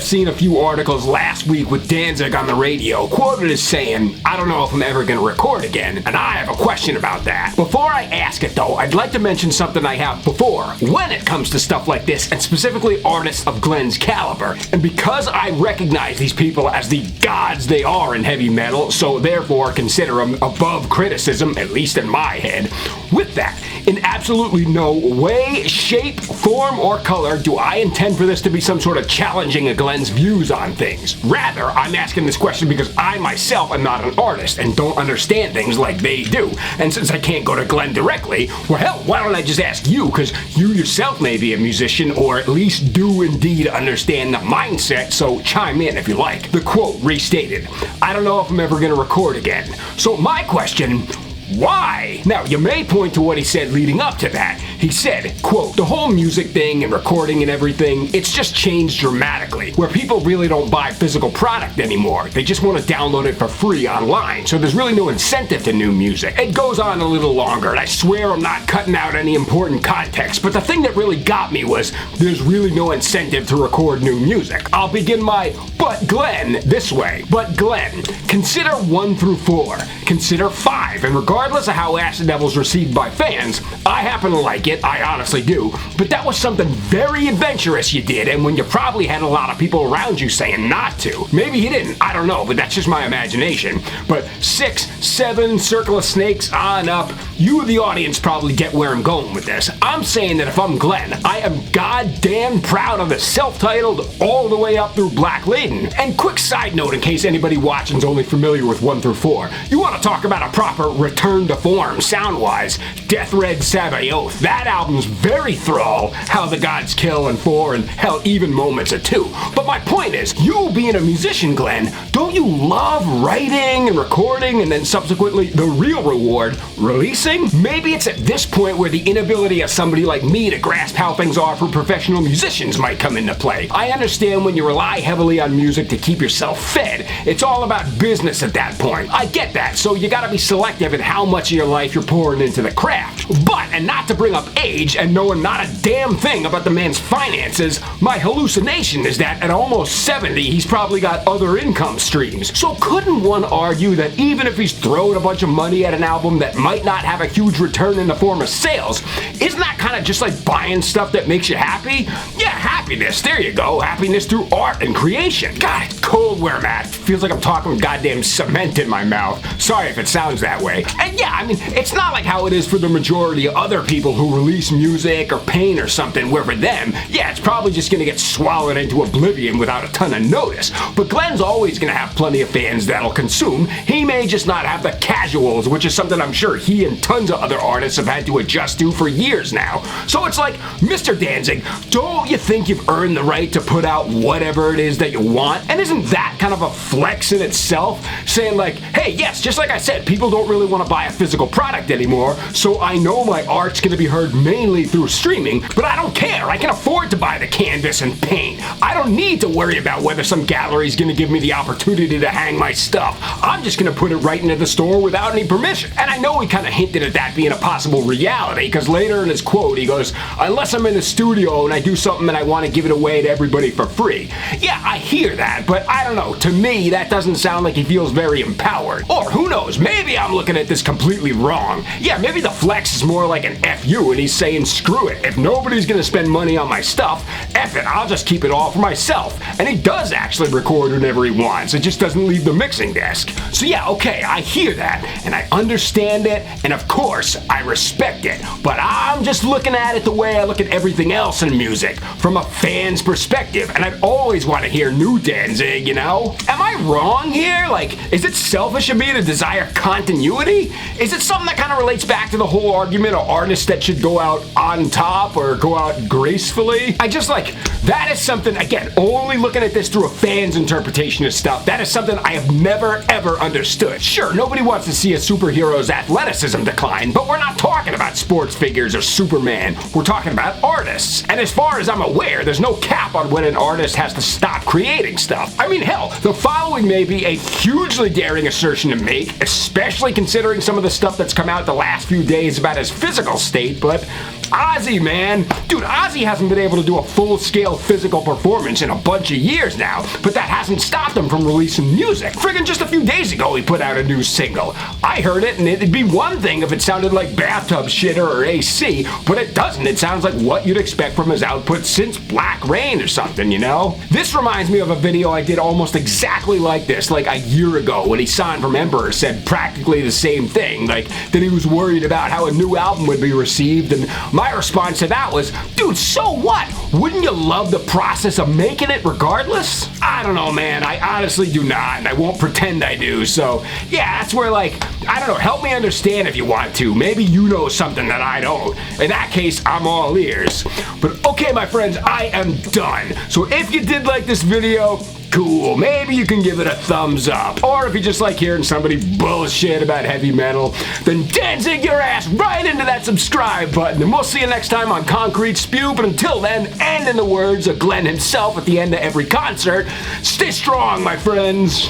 seen a few articles last week with Danzig on the radio, quoted as saying, "I don't know if I'm ever gonna record again," and I have a question about that. Before I ask it though, I'd like to mention something I have before when it comes to stuff like this, and specifically artists of Glenn's caliber. And because I recognize these people as the gods they are in heavy metal, so therefore consider them above criticism, at least in my head, with that, in absolutely no way, shape, form, or color do I intend for this to be some sort of challenging of Glenn's views on things. Rather, I'm asking this question because I myself am not an artist and don't understand things like they do. And since I can't go to Glenn directly, well hell, why don't I just ask you, because you yourself may be a musician or at least do indeed understand the mindset, so chime in if you like. The quote restated, "I don't know if I'm ever gonna record again." So my question, why? Now, you may point to what he said leading up to that. He said, quote, "The whole music thing and recording and everything, it's just changed dramatically, where people really don't buy physical product anymore. They just want to download it for free online, so there's really no incentive to new music." It goes on a little longer, and I swear I'm not cutting out any important context, but the thing that really got me was there's really no incentive to record new music. I'll begin my "but Glenn" this way. But Glenn, consider 1 through 4, consider 5, and regardless of how Acid Devil's received by fans, I happen to like it, I honestly do, but that was something very adventurous you did, and when you probably had a lot of people around you saying not to. Maybe you didn't, I don't know, but that's just my imagination. But 6, 7, Circle of Snakes on up, you the audience probably get where I'm going with this. I'm saying that if I'm Glenn, I am goddamn proud of the self-titled all the way up through Black Laden. And quick side note in case anybody watching's only familiar with 1 through 4, you want to talk about a proper return to form sound-wise, Death Red Sabaoth. That album's very thrall, How the Gods Kill in 4, and hell, even Moments of 2. But my point is, you being a musician, Glenn, don't you love writing and recording and then subsequently the real reward, releasing? Maybe it's at this point where the inability of somebody like me to grasp how things are for professional musicians might come into play. I understand when you rely heavily on music to keep yourself fed, it's all about business at that point. I get that, so you gotta be selective in how much of your life you're pouring into the craft. But, and not to bring up age and knowing not a damn thing about the man's finances, my hallucination is that at almost 70, he's probably got other income streams. So couldn't one argue that even if he's throwing a bunch of money at an album that might not have a huge return in the form of sales, isn't that kind of just like buying stuff that makes you happy? Yeah, happiness, there you go, happiness through art and creation. God, it's cold where I'm at. Feels like I'm talking with goddamn cement in my mouth. Sorry if it sounds that way. And yeah, I mean, it's not like how it is for the majority of other people who release music or paint or something, where for them, yeah, it's probably just gonna get swallowed into oblivion without a ton of notice. But Glenn's always gonna have plenty of fans that'll consume. He may just not have the casuals, which is something I'm sure he and tons of other artists have had to adjust to for years now. So it's like, Mr. Danzig, don't you think you've earned the right to put out whatever it is that you want? And isn't that kind of a flex in itself? Saying like, hey, yes, just like I said, people don't really want to buy a physical product anymore, so I know my art's gonna be heard mainly through streaming, but I don't care. I can afford to buy the canvas and paint. I don't need to worry about whether some gallery's gonna give me the opportunity to hang my stuff. I'm just gonna put it right into the store without any permission. And I know he kind of hinted at that being a possible reality, because later in his quote he goes, "Unless I'm in the studio and I do something and I want to give it away to everybody for free." Yeah, I hear that, but I don't know, to me that doesn't sound like he feels very empowered. Or who knows, maybe I'm looking at this completely wrong. Yeah, maybe the flex is more like an F you and he's saying, screw it, if nobody's gonna spend money on my stuff, F it, I'll just keep it all for myself. And he does actually record whenever he wants, it just doesn't leave the mixing desk. So yeah, okay, I hear that, and I understand it, and of course, I respect it, but I'm just looking at it the way I look at everything else in music, from a fan's perspective, and I'd always want to hear new Danzig, you know? Am I wrong here? Like, is it selfish of me to desire continuity? Is it something that kind of relates back to the whole argument of artists that should go out on top or go out gracefully? I just like, that is something, again, only looking at this through a fan's interpretation of stuff, that is something I have never ever understood. Sure, nobody wants to see a superhero's athleticism decline, but we're not talking about sports figures or Superman, we're talking about artists. And as far as I'm aware, there's no cap on when an artist has to stop creating stuff. I mean, hell, Still, the following may be a hugely daring assertion to make, especially considering some of the stuff that's come out the last few days about his physical state, but Ozzy, man. Dude, Ozzy hasn't been able to do a full-scale physical performance in a bunch of years now, but that hasn't stopped him from releasing music. Friggin' just a few days ago he put out a new single. I heard it and it'd be one thing if it sounded like bathtub shitter or AC, but it doesn't. It sounds like what you'd expect from his output since Black Rain or something, you know? This reminds me of a video I did almost exactly like this, like a year ago when he signed from Emperor, said practically the same thing, like that he was worried about how a new album would be received, and my response to that was, dude, so what? Wouldn't you love the process of making it regardless? I don't know, man. I honestly do not, and I won't pretend I do. So, yeah, that's where, like, I don't know, help me understand if you want to. Maybe you know something that I don't. In that case, I'm all ears. But okay, my friends, I am done. So if you did like this video, cool. Maybe you can give it a thumbs up. Or if you just like hearing somebody bullshit about heavy metal, then Danzig your ass right into that subscribe button. And we'll see you next time on Concrete Spew. But until then, and in the words of Glenn himself at the end of every concert, stay strong, my friends.